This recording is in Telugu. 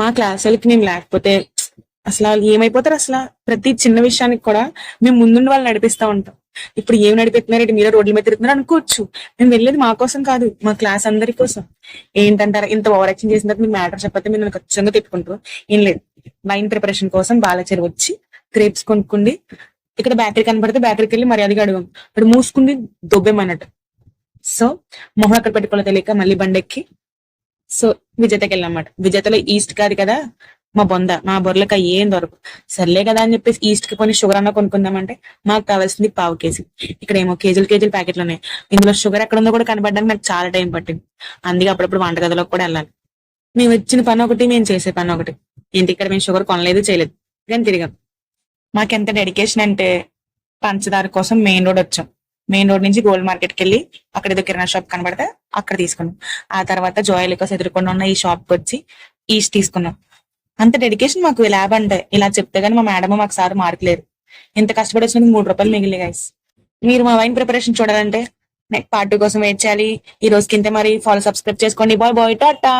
మా క్లాస్ వాళ్ళకి మేము లేకపోతే అసలు వాళ్ళు ఏమైపోతారు అసలు. ప్రతి చిన్న విషయానికి కూడా మేము ముందుండి వాళ్ళు నడిపిస్తా ఉంటాం. ఇప్పుడు ఏం నడిపిస్తున్నారంటే మీరు రోడ్ల మీద తిరుగుతున్నారు అనుకోవచ్చు. మేము వెళ్ళేది మా కోసం కాదు, మా క్లాస్ అందరి కోసం. ఏంటంటారు, ఇంత ఓవర్ యాక్షన్ చేసిన తర్వాత మీకు మ్యాటర్ చెప్పతే మీరు నన్ను ఖచ్చితంగా తిట్టుకుంటారు. ఏం లేదు, వైన్ ప్రిపరేషన్ కోసం బాలచేరు వచ్చి గ్రేప్స్ కొనుక్కుండి ఇక్కడ బేకరీ కనబడితే బేకరీకి వెళ్ళి మర్యాదగా అడగం, ఇప్పుడు మూసుకుంది దొబ్బేమన్నట్టు. సో మొహం అక్కడ పెట్టుకోలో తెలియక మళ్ళీ బండెక్కి సో విజేతకి వెళ్ళామన్నమాట. విజేతలో ఈస్ట్ కాదు కదా మా బొంద, మా బొర్రలకి ఏం దొరకదు. సర్లే కదా అని చెప్పేసి ఈస్ట్ కి కొని షుగర్ అన్న కొనుక్కుందామంటే మాకు కావాల్సింది పావు కేజీ. ఇక్కడ ఏమో కేజీలు ప్యాకెట్లు ఉన్నాయి. ఇందులో షుగర్ ఎక్కడ ఉందో కూడా కనబడడానికి నాకు చాలా టైం పట్టింది. అందుకే అప్పుడప్పుడు వంటగదిలోకి కూడా వెళ్ళాలి. మేము వచ్చిన పని ఒకటి, మేము చేసే పని ఒకటి. ఏంటి, ఇక్కడ మేము షుగర్ కొనలేదు చేయలేదు కానీ తిరిగాం. మాకెంత డెడికేషన్ అంటే పంచదార కోసం మెయిన్ రోడ్ వచ్చాం. మెయిన్ రోడ్ నుంచి గోల్డ్ మార్కెట్కి వెళ్ళి అక్కడ ఏదో కిరాణా షాప్ కనబడితే అక్కడ తీసుకున్నాం. ఆ తర్వాత జోయలికోస్ ఎదుర్కొని ఉన్న ఈ షాప్ కి వచ్చి ఈస్ట్ తీసుకున్నాం. అంత డెడికేషన్ మాకు ల్యాబ్ అంటే. ఇలా చెప్తే గానీ మా మేడం మాకు సార్ మార్కులేరు. ఇంత కష్టపడి వచ్చినందుకు 3 రూపాయలు మిగిలి గైస్. మీరు మా వైన్ ప్రిపరేషన్ చూడాలంటే నెక్స్ట్ పార్ట్ 2 కోసం వెయిట్ చేయాలి. ఈ రోజుకి ఇంతే, మరి ఫాలో సబ్స్క్రైబ్ చేసుకోండి. Bye bye, Tata.